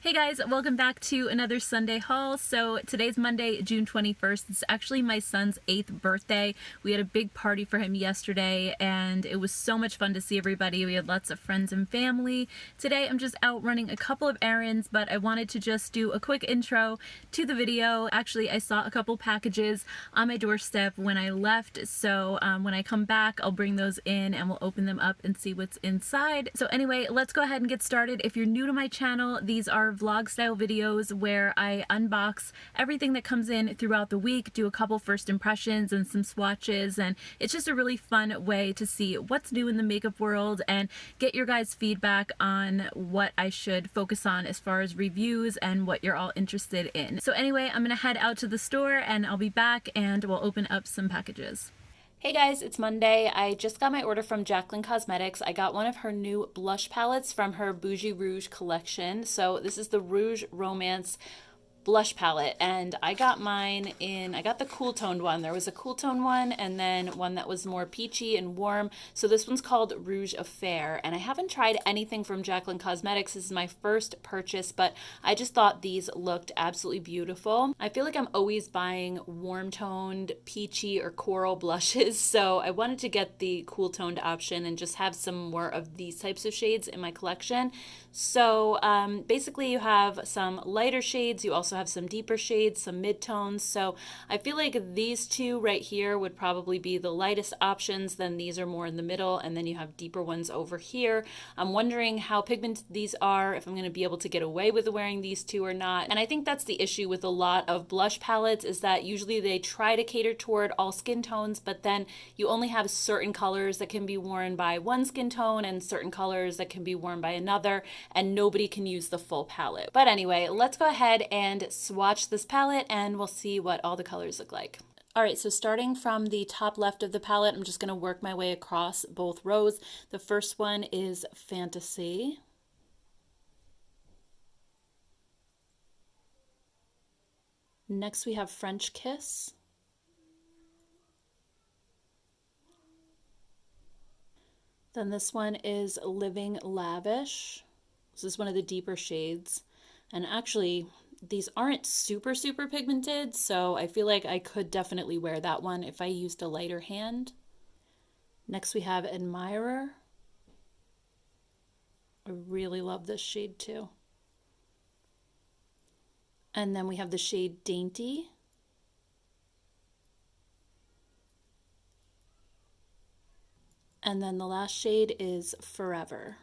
Hey guys, welcome back to another Sunday haul. So today's Monday, June 21st. It's actually my son's 8th birthday. We had a big party for him yesterday and it was so much fun to see everybody. We had lots of friends and family. Today I'm just out running a couple of errands, but I wanted to just do a quick intro to the video. Actually, I saw a couple packages on my doorstep when I left, so when I come back I'll bring those in and we'll open them up and see what's inside. So anyway, let's go ahead and get started. If you're new to my channel, these are vlog style videos where I unbox everything that comes in throughout the week, do a couple first impressions and some swatches, and it's just a really fun way to see what's new in the makeup world and get your guys' feedback on what I should focus on as far as reviews and what you're all interested in. So anyway, I'm gonna head out to the store and I'll be back and we'll open up some packages. Hey guys, it's Monday. I just got my order from Jaclyn Cosmetics. I got one of her new blush palettes from her Bougie Rouge collection. So this is the Rouge Romance blush palette, and I got mine in, I got the cool toned one. There was a cool tone one and then one that was more peachy and warm. So this one's called Rouge Affair, and I haven't tried anything from Jaclyn Cosmetics. This is my first purchase, but I just thought these looked absolutely beautiful. I feel like I'm always buying warm toned, peachy or coral blushes, so I wanted to get the cool toned option and just have some more of these types of shades in my collection. So basically you have some lighter shades, you also have some deeper shades, some mid-tones. So I feel like these two right here would probably be the lightest options, then these are more in the middle, and then you have deeper ones over here. I'm wondering how pigmented these are, if I'm going to be able to get away with wearing these two or not. And I think that's the issue with a lot of blush palettes, is that usually they try to cater toward all skin tones, but then you only have certain colors that can be worn by one skin tone and certain colors that can be worn by another, and nobody can use the full palette. But anyway, let's go ahead and swatch this palette and we'll see what all the colors look like. All right, so starting from the top left of the palette, I'm just going to work my way across both rows. The first one is Fantasy. Next we have French Kiss. Then this one is Living Lavish. This is one of the deeper shades. And actually, these aren't super pigmented, so I feel like I could definitely wear that one if I used a lighter hand. Next we have Admirer. I really love this shade too. And then we have the shade Dainty. And then the last shade is Forever.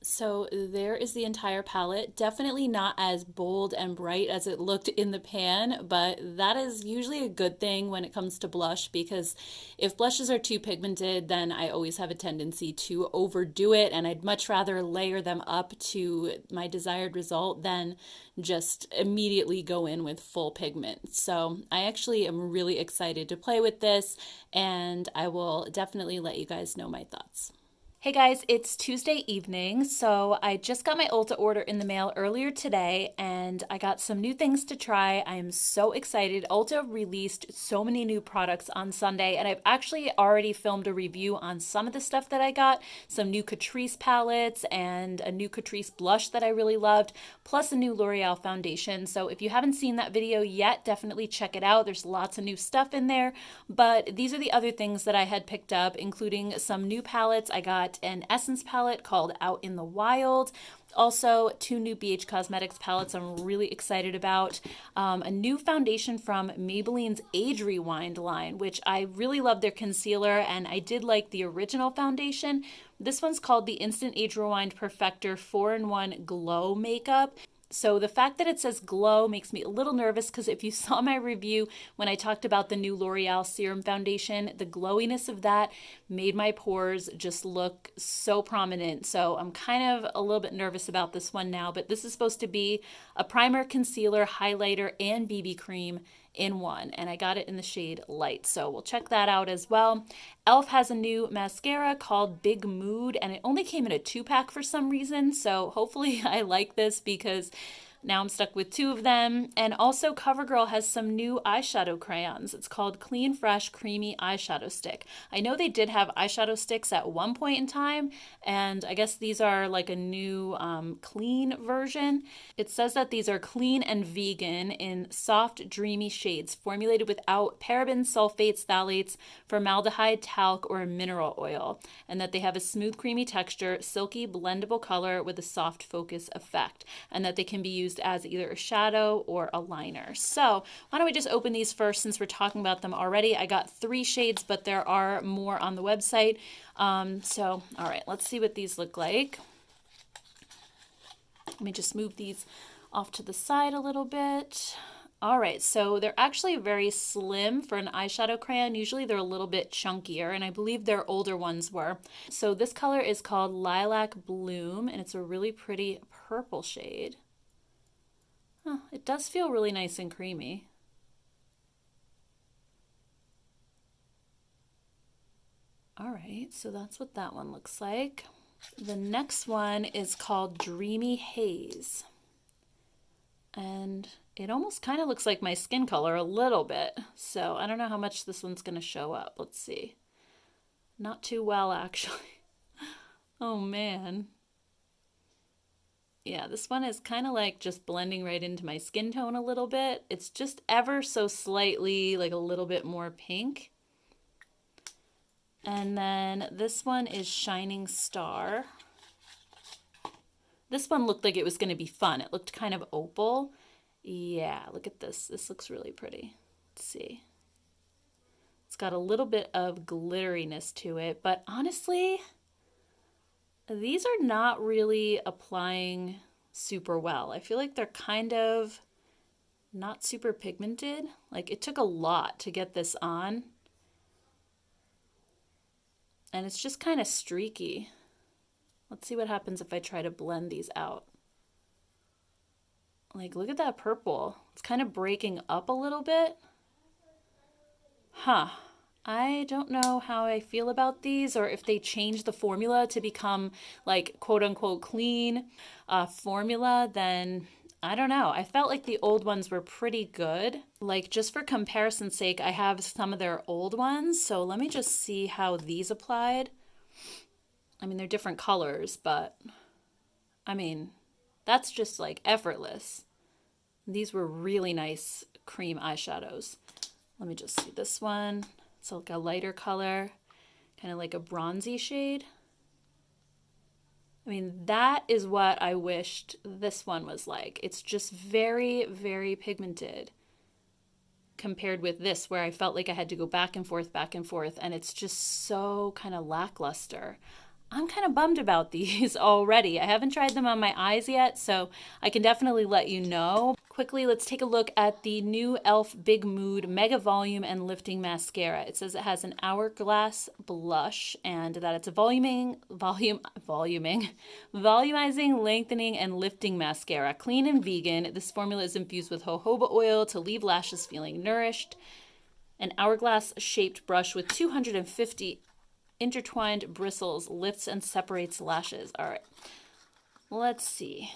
So there is the entire palette. Definitely not as bold and bright as it looked in the pan, but that is usually a good thing when it comes to blush, because if blushes are too pigmented, then I always have a tendency to overdo it, and I'd much rather layer them up to my desired result than just immediately go in with full pigment. So I actually am really excited to play with this, and I will definitely let you guys know my thoughts. Hey guys, it's Tuesday evening, so I just got my Ulta order in the mail earlier today and I got some new things to try. I am so excited. Ulta released so many new products on Sunday, and I've actually already filmed a review on some of the stuff that I got. Some new Catrice palettes and a new Catrice blush that I really loved, plus a new L'Oreal foundation. So if you haven't seen that video yet, definitely check it out. There's lots of new stuff in there, but these are the other things that I had picked up, including some new palettes. I got an Essence palette called Out in the Wild. Also, two new BH Cosmetics palettes I'm really excited about. A new foundation from Maybelline's Age Rewind line, which I really love their concealer, and I did like the original foundation. This one's called the Instant Age Rewind Perfector 4-in-1 Glow Makeup. So the fact that it says glow makes me a little nervous, because if you saw my review when I talked about the new L'Oreal Serum Foundation, the glowiness of that made my pores just look so prominent. So I'm kind of a little bit nervous about this one now, but this is supposed to be a primer, concealer, highlighter, and BB cream in one, and I got it in the shade Light, so we'll check that out as well. e.l.f. has a new mascara called Big Mood, and it only came in a 2-pack for some reason, so hopefully I like this, because Now I'm stuck with 2 of them. And also CoverGirl has some new eyeshadow crayons. It's called Clean Fresh Creamy Eyeshadow Stick. I know they did have eyeshadow sticks at one point in time, and I guess these are like a new clean version. It says that these are clean and vegan in soft, dreamy shades, formulated without parabens, sulfates, phthalates, formaldehyde, talc, or mineral oil, and that they have a smooth, creamy texture, silky, blendable color with a soft focus effect, and that they can be used as either a shadow or a liner. So why don't we just open these first, since we're talking about them already. I got 3 shades, but there are more on the website. So all right, let's see what these look like. Let me just move these off to the side a little bit. All right, so they're actually very slim for an eyeshadow crayon. Usually they're a little bit chunkier, and I believe their older ones were. So this color is called Lilac Bloom, and it's a really pretty purple shade. Huh, it does feel really nice and creamy. All right, so that's what that one looks like. The next one is called Dreamy Haze. And it almost kind of looks like my skin color a little bit. So I don't know how much this one's going to show up. Let's see. Not too well, actually. Oh, man. Yeah, this one is kind of like just blending right into my skin tone a little bit. It's just ever so slightly like a little bit more pink. And then this one is Shining Star. This one looked like it was going to be fun. It looked kind of opal. Yeah, look at this. This looks really pretty. Let's see. It's got a little bit of glitteriness to it, but honestly, these are not really applying super well. I feel like they're kind of not super pigmented. Like, it took a lot to get this on. And it's just kind of streaky. Let's see what happens if I try to blend these out. Like, look at that purple. It's kind of breaking up a little bit. Huh. I don't know how I feel about these, or if they change the formula to become like quote unquote clean formula, then I don't know. I felt like the old ones were pretty good. Like, just for comparison's sake, I have some of their old ones. So let me just see how these applied. I mean, they're different colors, but I mean, that's just like effortless. These were really nice cream eyeshadows. Let me just see this one. It's like a lighter color, kind of like a bronzy shade. I mean, that is what I wished this one was like. It's just very, very pigmented compared with this, where I felt like I had to go back and forth, and it's just so kind of lackluster. I'm kind of bummed about these already. I haven't tried them on my eyes yet, so I can definitely let you know. Quickly, let's take a look at the new e.l.f. Big Mood Mega Volume and Lifting Mascara. It says it has an hourglass blush, and that it's a volumizing, lengthening, and lifting mascara. Clean and vegan. This formula is infused with jojoba oil to leave lashes feeling nourished. An hourglass-shaped brush with 250 intertwined bristles lifts and separates lashes. All right, let's see.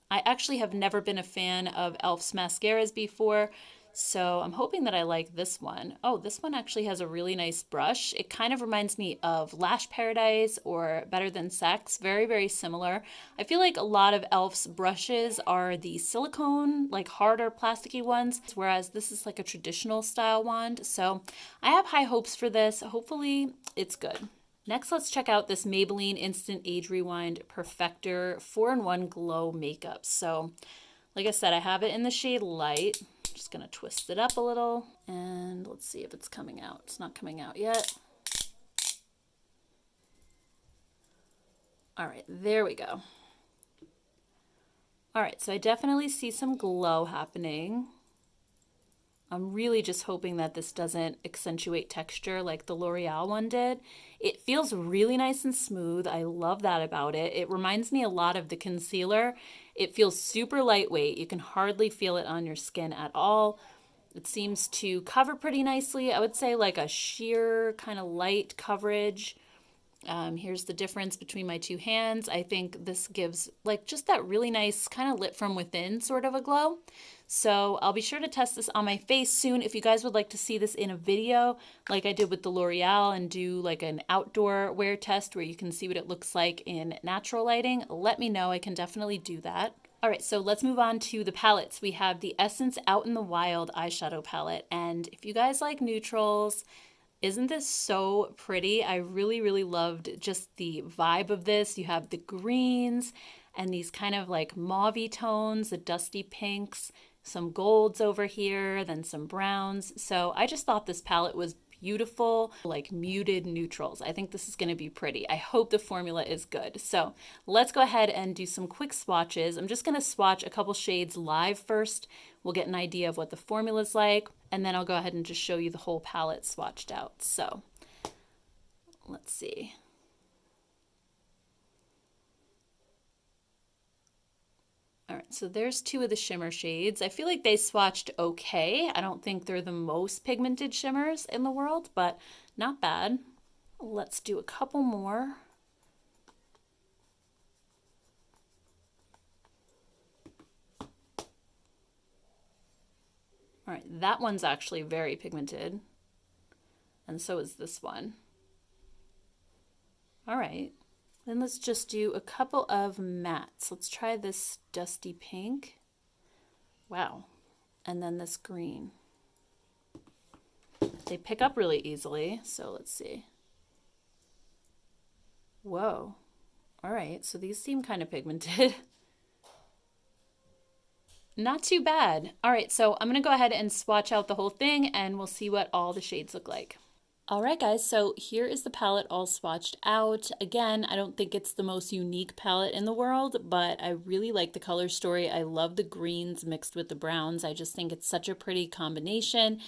I actually have never been a fan of e.l.f.'s mascaras before, so I'm hoping that I like this one. Oh, this one actually has a really nice brush. It kind of reminds me of Lash Paradise or Better Than Sex. Very, very similar. I feel like a lot of e.l.f.'s brushes are the silicone, like harder plasticky ones, whereas this is like a traditional style wand. So I have high hopes for this. Hopefully it's good. Next, let's check out this Maybelline Instant Age Rewind Perfector 4-in-1 Glow Makeup. So, like I said, I have it in the shade Light. I'm just going to twist it up a little, and let's see if it's coming out. It's not coming out yet. All right, there we go. All right, so I definitely see some glow happening. I'm really just hoping that this doesn't accentuate texture like the L'Oreal one did. It feels really nice and smooth. I love that about it. It reminds me a lot of the concealer. It feels super lightweight. You can hardly feel it on your skin at all. It seems to cover pretty nicely. I would say like a sheer kind of light coverage. Here's the difference between my two hands. I think this gives like just that really nice kind of lit from within sort of a glow. So I'll be sure to test this on my face soon. If you guys would like to see this in a video, like I did with the L'Oreal, and do like an outdoor wear test where you can see what it looks like in natural lighting, let me know. I can definitely do that. All right, so let's move on to the palettes. We have the Essence Out in the Wild eyeshadow palette. And if you guys like neutrals, isn't this so pretty? I really, really loved just the vibe of this. You have the greens and these kind of like mauve-y tones, the dusty pinks, some golds over here, then some browns. So I just thought this palette was beautiful, like muted neutrals. I think this is going to be pretty. I hope the formula is good. So let's go ahead and do some quick swatches. I'm just going to swatch a couple shades live first. We'll get an idea of what the formula is like, and then I'll go ahead and just show you the whole palette swatched out. So let's see. All right, so there's two of the shimmer shades. I feel like they swatched okay. I don't think they're the most pigmented shimmers in the world, but not bad. Let's do a couple more. All right, that one's actually very pigmented, and so is this one. All right. Then let's just do a couple of mattes. Let's try this dusty pink. Wow. And then this green. They pick up really easily, so let's see. Whoa. All right, so these seem kind of pigmented. Not too bad. All right, so I'm gonna go ahead and swatch out the whole thing and we'll see what all the shades look like. All right, guys, so here is the palette all swatched out. Again, I don't think it's the most unique palette in the world, but I really like the color story. I love the greens mixed with the browns. I just think it's such a pretty combination.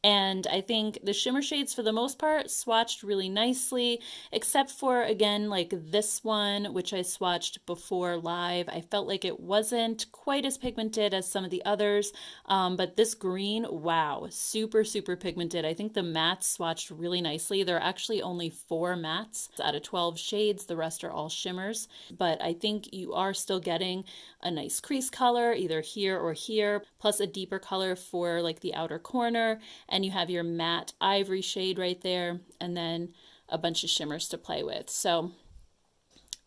And I think the shimmer shades, for the most part, swatched really nicely, except for, again, like this one, which I swatched before live. I felt like it wasn't quite as pigmented as some of the others, but this green, wow, super, super pigmented. I think the mattes swatched really nicely. There are actually only 4 mattes out of 12 shades. The rest are all shimmers, but I think you are still getting a nice crease color either here or here, plus a deeper color for like the outer corner. And you have your matte ivory shade right there, and then a bunch of shimmers to play with. So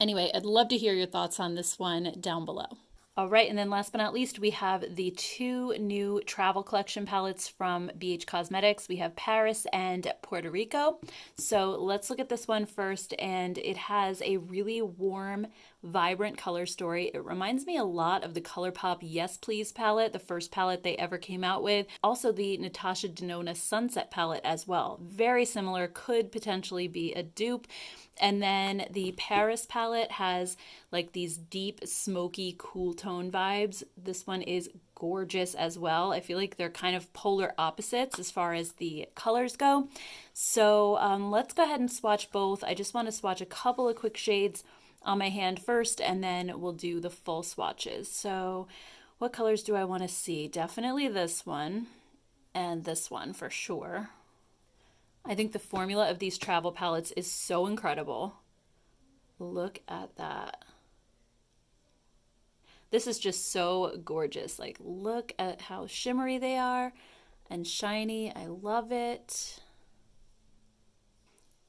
anyway, I'd love to hear your thoughts on this one down below. All right, and then last but not least, we have the 2 new travel collection palettes from BH Cosmetics. We have Paris and Puerto Rico. So let's look at this one first, and it has a really warm, vibrant color story. It reminds me a lot of the Colourpop Yes Please palette, the first palette they ever came out with. Also the Natasha Denona Sunset palette as well. Very similar, could potentially be a dupe. And then the Paris palette has like these deep, smoky, cool tone vibes. This one is gorgeous as well. I feel like they're kind of polar opposites as far as the colors go. So let's go ahead and swatch both. I just want to swatch a couple of quick shades on my hand first, and then we'll do the full swatches. So what colors do I want to see? Definitely this one and this one for sure. I think the formula of these travel palettes is so incredible. Look at that. This is just so gorgeous. Like, look at how shimmery they are and shiny. I love it.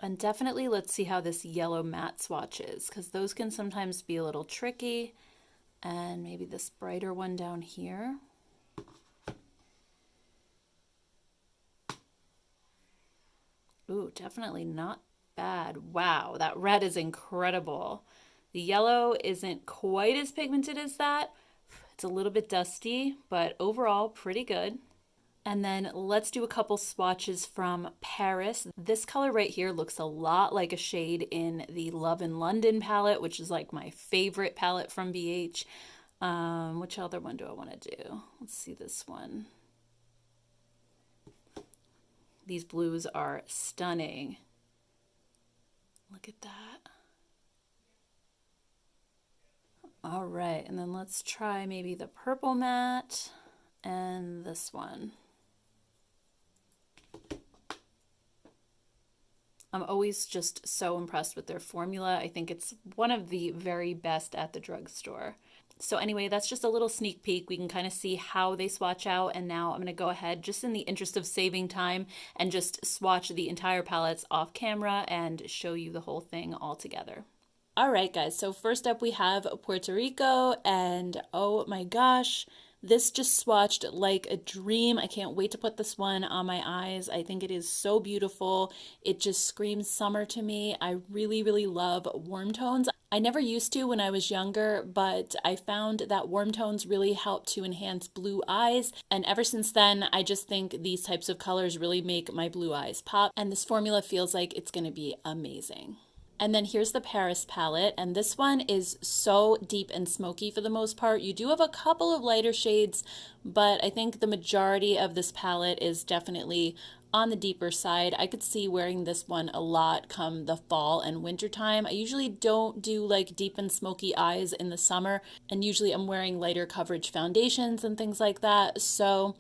And definitely let's see how this yellow matte swatches, because those can sometimes be a little tricky. And maybe this brighter one down here. Ooh, definitely not bad. Wow, that red is incredible. The yellow isn't quite as pigmented as that. It's a little bit dusty, but overall pretty good. And then let's do a couple swatches from Paris. This color right here looks a lot like a shade in the Love in London palette, which is like my favorite palette from BH. Which other one do I want to do? Let's see this one. These blues are stunning. Look at that. All right, and then let's try maybe the purple matte and this one. I'm always just so impressed with their formula. I think it's one of the very best at the drugstore. So anyway, that's just a little sneak peek. We can kind of see how they swatch out. And now I'm going to go ahead, just in the interest of saving time, and just swatch the entire palettes off camera and show you the whole thing all together. All right, guys, so first up we have Puerto Rico, and oh my gosh, this just swatched like a dream. I can't wait to put this one on my eyes. I think it is so beautiful. It just screams summer to me. I really, really love warm tones. I never used to when I was younger, but I found that warm tones really help to enhance blue eyes. And ever since then, I just think these types of colors really make my blue eyes pop. And this formula feels like it's going to be amazing. And then here's the Paris palette, and this one is so deep and smoky for the most part. You do have a couple of lighter shades, but I think the majority of this palette is definitely on the deeper side. I could see wearing this one a lot come the fall and winter time. I usually don't do like deep and smoky eyes in the summer, and usually I'm wearing lighter coverage foundations and things like that. So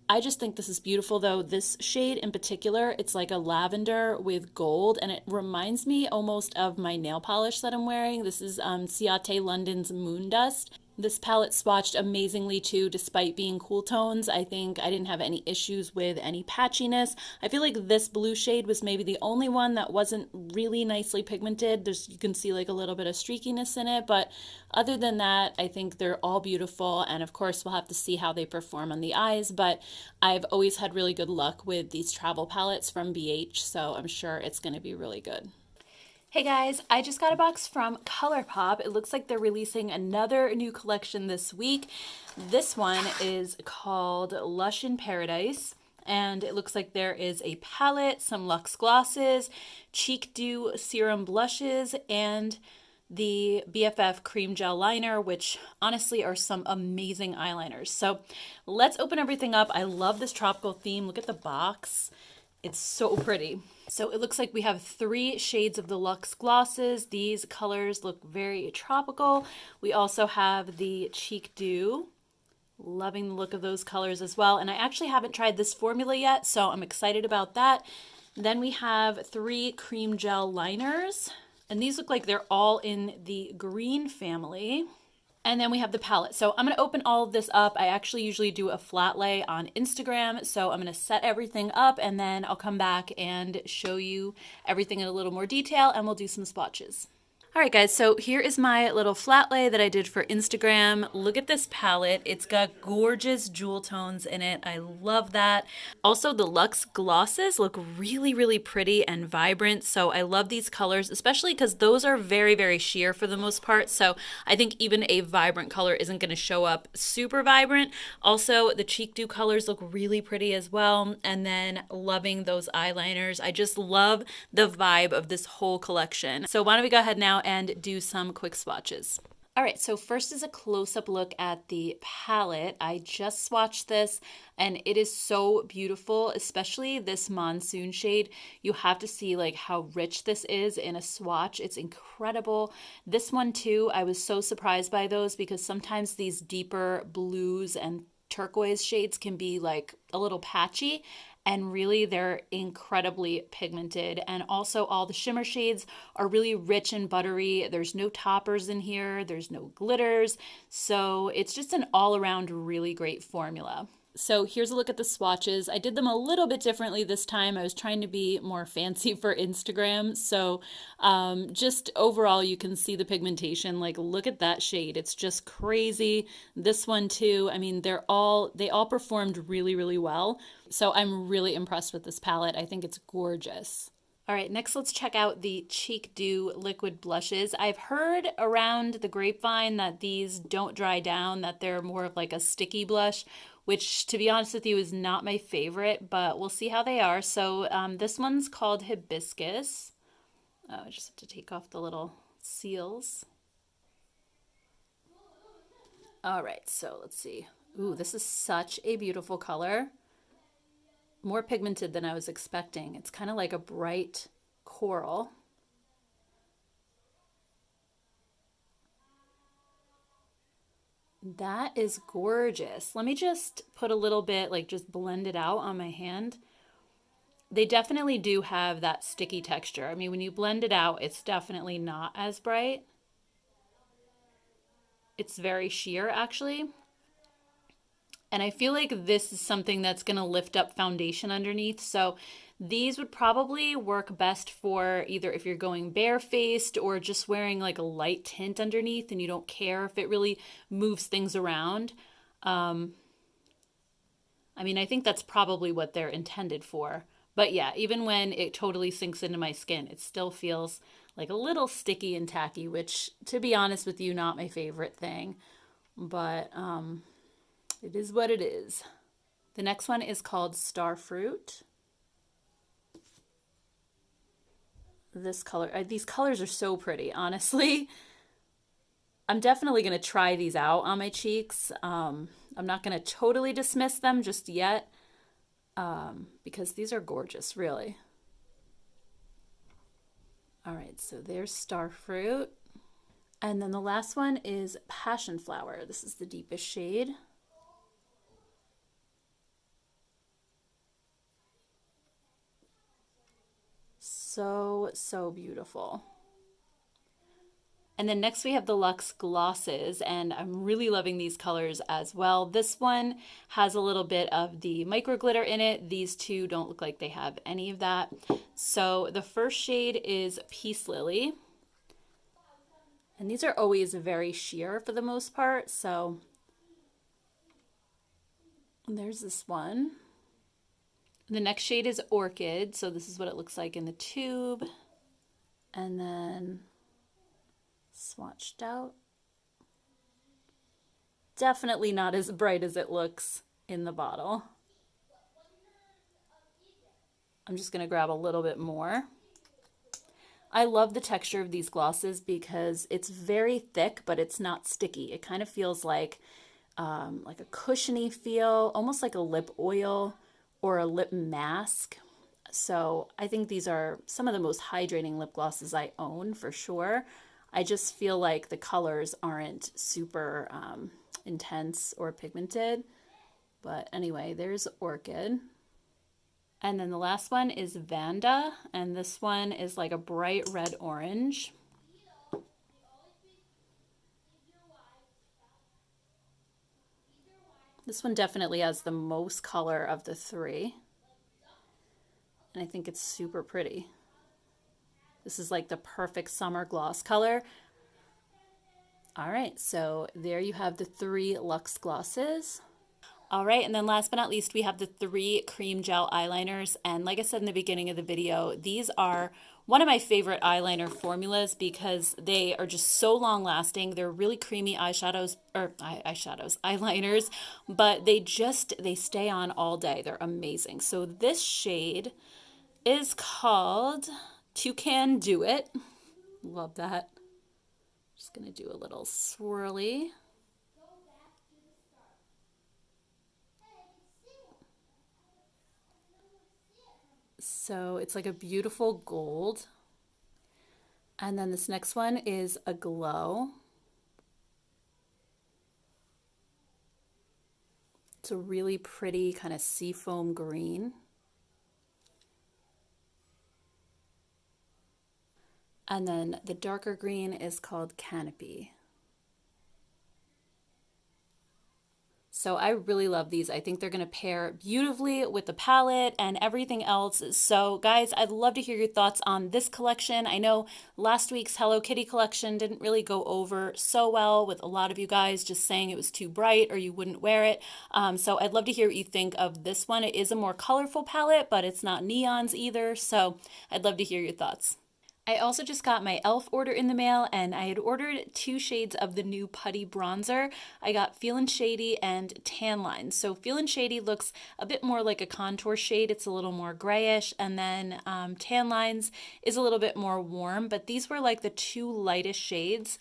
I just think this is beautiful though. This shade in particular, it's like a lavender with gold, and it reminds me almost of my nail polish that I'm wearing. This is Ciate London's Moon Dust. This palette swatched amazingly too, despite being cool tones. I think I didn't have any issues with any patchiness. I feel like this blue shade was maybe the only one that wasn't really nicely pigmented. You can see like a little bit of streakiness in it, but other than that, I think they're all beautiful. And of course, we'll have to see how they perform on the eyes, but I've always had really good luck with these travel palettes from BH, so I'm sure it's going to be really good. Hey guys, I just got a box from Colourpop. It looks like they're releasing another new collection this week. This one is called Lush in Paradise, and it looks like there is a palette, some luxe glosses, Cheek Dew serum blushes, and the BFF cream gel liner, which honestly are some amazing eyeliners. So let's open everything up. I love this tropical theme. Look at the box. It's so pretty. So it looks like we have 3 shades of the luxe glosses. These colors look very tropical. We also have the Cheek Dew. Loving the look of those colors as well. And I actually haven't tried this formula yet, so I'm excited about that. Then we have 3 cream gel liners. And these look like they're all in the green family. And then we have the palette. So I'm going to open all of this up. I actually usually do a flat lay on Instagram. So I'm going to set everything up and then I'll come back and show you everything in a little more detail and we'll do some swatches. All right, guys, so here is my little flat lay that I did for Instagram. Look at this palette. It's got gorgeous jewel tones in it. I love that. Also, the luxe glosses look really, really pretty and vibrant. So I love these colors, especially because those are very, very sheer for the most part. So I think even a vibrant color isn't going to show up super vibrant. Also, the Cheek Dew colors look really pretty as well. And then loving those eyeliners. I just love the vibe of this whole collection. So why don't we go ahead now and do some quick swatches. All right, so first is a close-up look at the palette. I just swatched this and it is so beautiful, especially this monsoon shade. You have to see like how rich this is in a swatch. It's incredible. This one too, I was so surprised by those because sometimes these deeper blues and turquoise shades can be like a little patchy. And really, they're incredibly pigmented. And also all the shimmer shades are really rich and buttery. There's no toppers in here. There's no glitters. So it's just an all-around really great formula. So here's a look at the swatches. I did them a little bit differently this time. I was trying to be more fancy for Instagram. So just overall, you can see the pigmentation. Like, look at that shade. It's just crazy. This one too. I mean, they all performed really, really well. So I'm really impressed with this palette. I think it's gorgeous. All right, next let's check out the Cheek Dew liquid blushes. I've heard around the grapevine that these don't dry down, that they're more of like a sticky blush, which to be honest with you is not my favorite, but we'll see how they are. So this one's called Hibiscus. Oh, I just have to take off the little seals. All right, so let's see. Ooh, this is such a beautiful color. More pigmented than I was expecting. It's kind of like a bright coral. That is gorgeous. Let me just put a little bit, like just blend it out on my hand. They definitely do have that sticky texture. I mean, when you blend it out, it's definitely not as bright. It's very sheer, actually. And I feel like this is something that's going to lift up foundation underneath. So these would probably work best for either if you're going barefaced or just wearing like a light tint underneath and you don't care if it really moves things around. I mean, I think that's probably what they're intended for. But yeah, even when it totally sinks into my skin, it still feels like a little sticky and tacky, which, to be honest with you, not my favorite thing. But it is what it is. The next one is called Starfruit. This color, these colors are so pretty, honestly. I'm definitely going to try these out on my cheeks. I'm not going to totally dismiss them just yet because these are gorgeous, really. All right, so there's Starfruit. And then the last one is Passion Flower. This is the deepest shade. So beautiful. And then next we have the Luxe Glosses, and I'm really loving these colors as well. This one has a little bit of the micro glitter in it. These two don't look like they have any of that. So the first shade is Peace Lily. And these are always very sheer for the most part. So there's this one. The next shade is Orchid. So this is what it looks like in the tube. And then swatched out. Definitely not as bright as it looks in the bottle. I'm just going to grab a little bit more. I love the texture of these glosses because it's very thick, but it's not sticky. It kind of feels like a cushiony feel, almost like a lip oil or a lip mask. So I think these are some of the most hydrating lip glosses I own for sure. I just feel like the colors aren't super intense or pigmented. But anyway, there's Orchid. And then the last one is Vanda, and this one is like a bright red orange. This one definitely has the most color of the three. And I think it's super pretty. This is like the perfect summer gloss color. All right, so there you have the 3 Luxe glosses. All right, and then last but not least, we have the 3 cream gel eyeliners. And like I said in the beginning of the video, these are one of my favorite eyeliner formulas because they are just so long lasting. They're really creamy eyeliners, but they stay on all day. They're amazing. So this shade is called Toucan Do It. Love that. Just gonna do a little swirly. So it's like a beautiful gold. And then this next one is a glow. It's a really pretty kind of seafoam green. And then the darker green is called Canopy. So I really love these. I think they're going to pair beautifully with the palette and everything else. So guys, I'd love to hear your thoughts on this collection. I know last week's Hello Kitty collection didn't really go over so well, with a lot of you guys just saying it was too bright or you wouldn't wear it. So I'd love to hear what you think of this one. It is a more colorful palette, but it's not neons either. So I'd love to hear your thoughts. I also just got my e.l.f. order in the mail, and I had ordered 2 shades of the new putty bronzer. I got Feelin' Shady and Tan Line. So Feelin' Shady looks a bit more like a contour shade. It's a little more grayish, and then Tan Lines is a little bit more warm, but these were like the 2 lightest shades.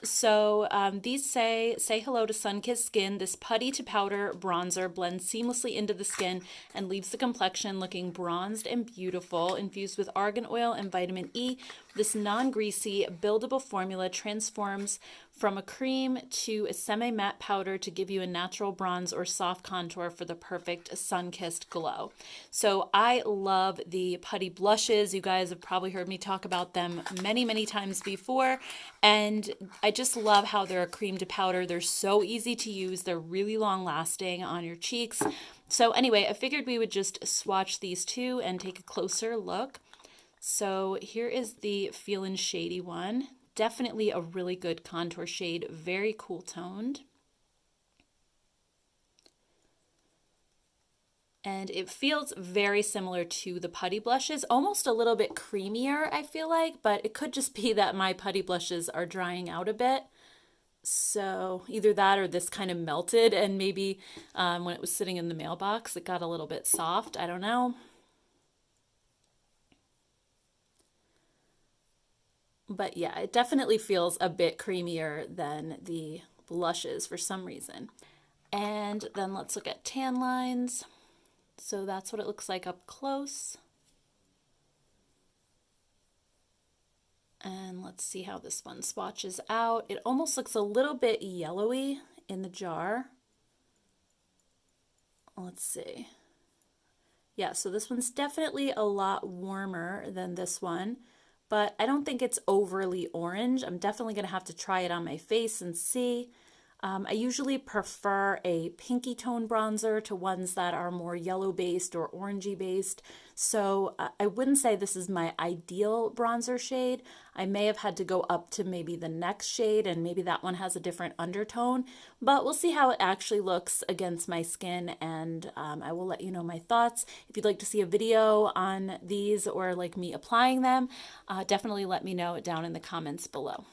So these say hello to sun-kissed skin. This putty to powder bronzer blends seamlessly into the skin and leaves the complexion looking bronzed and beautiful. Infused with argan oil and vitamin E, this non-greasy, buildable formula transforms from a cream to a semi-matte powder to give you a natural bronze or soft contour for the perfect sun-kissed glow. So I love the putty blushes. You guys have probably heard me talk about them many, many times before. And I just love how they're a cream to powder. They're so easy to use. They're really long lasting on your cheeks. So anyway, I figured we would just swatch these two and take a closer look. So here is the Feelin' Shady one. Definitely a really good contour shade, very cool toned. And it feels very similar to the putty blushes, almost a little bit creamier, I feel like, but it could just be that my putty blushes are drying out a bit. So either that or this kind of melted, and maybe when it was sitting in the mailbox, it got a little bit soft. I don't know. But yeah, it definitely feels a bit creamier than the blushes for some reason. And then let's look at tan lines. So that's what it looks like up close. And let's see how this one swatches out. It almost looks a little bit yellowy in the jar. Let's see. Yeah, so this one's definitely a lot warmer than this one, but I don't think it's overly orange. I'm definitely going to have to try it on my face and see. I usually prefer a pinky tone bronzer to ones that are more yellow based or orangey based. So I wouldn't say this is my ideal bronzer shade. I may have had to go up to maybe the next shade, and maybe that one has a different undertone, but we'll see how it actually looks against my skin, and I will let you know my thoughts. If you'd like to see a video on these or like me applying them, definitely let me know down in the comments below.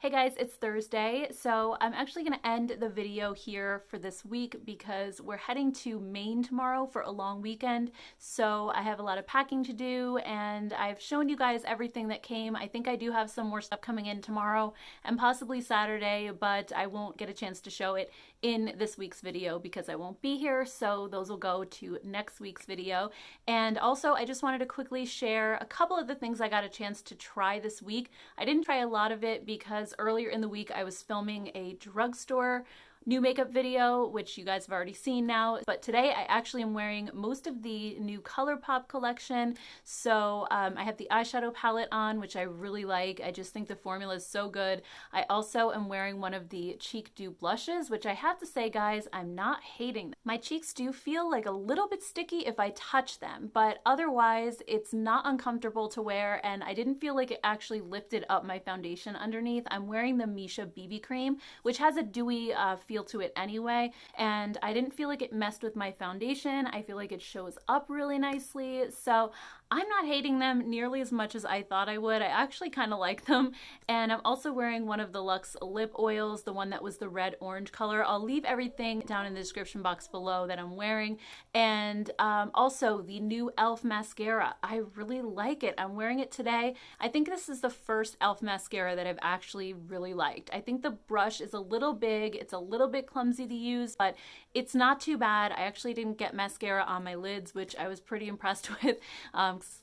Hey guys, it's Thursday, so I'm actually going to end the video here for this week because we're heading to Maine tomorrow for a long weekend, so I have a lot of packing to do, and I've shown you guys everything that came. I think I do have some more stuff coming in tomorrow and possibly Saturday, but I won't get a chance to show it in this week's video because I won't be here, so those will go to next week's video. And also, I just wanted to quickly share a couple of the things I got a chance to try this week. I didn't try a lot of it because earlier in the week I was filming a drugstore new makeup video, which you guys have already seen now, but today I actually am wearing most of the new Colourpop collection. So I have the eyeshadow palette on, which I really like. I just think the formula is so good. I also am wearing one of the Cheek Dew blushes, which I have to say, guys, I'm not hating them. My cheeks do feel like a little bit sticky if I touch them, but otherwise it's not uncomfortable to wear, and I didn't feel like it actually lifted up my foundation underneath. I'm wearing the Misha BB cream, which has a dewy feel to it anyway, and I didn't feel like it messed with my foundation. I feel like it shows up really nicely, so I'm not hating them nearly as much as I thought I would. I actually kind of like them. And I'm also wearing one of the Luxe lip oils, the one that was the red orange color. I'll leave everything down in the description box below that I'm wearing. And also the new e.l.f. mascara. I really like it. I'm wearing it today. I think this is the first e.l.f. mascara that I've actually really liked. I think the brush is a little big. It's a little bit clumsy to use, but it's not too bad. I actually didn't get mascara on my lids, which I was pretty impressed with.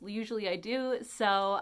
Usually I do. So,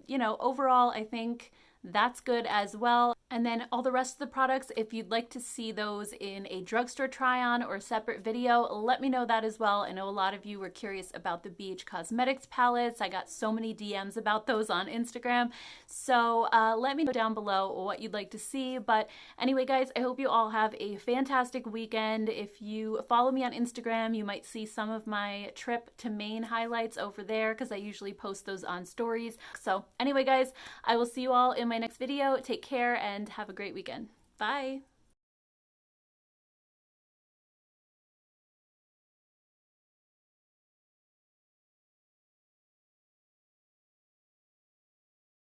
you know, overall, I think that's good as well. And then all the rest of the products, if you'd like to see those in a drugstore try-on or a separate video, let me know that as well. I know a lot of you were curious about the BH Cosmetics palettes. I got so many DMs about those on Instagram. So let me know down below what you'd like to see. But anyway, guys, I hope you all have a fantastic weekend. If you follow me on Instagram, you might see some of my trip to Maine highlights over there because I usually post those on stories. So anyway, guys, I will see you all in my next video. Take care and have a great weekend. Bye.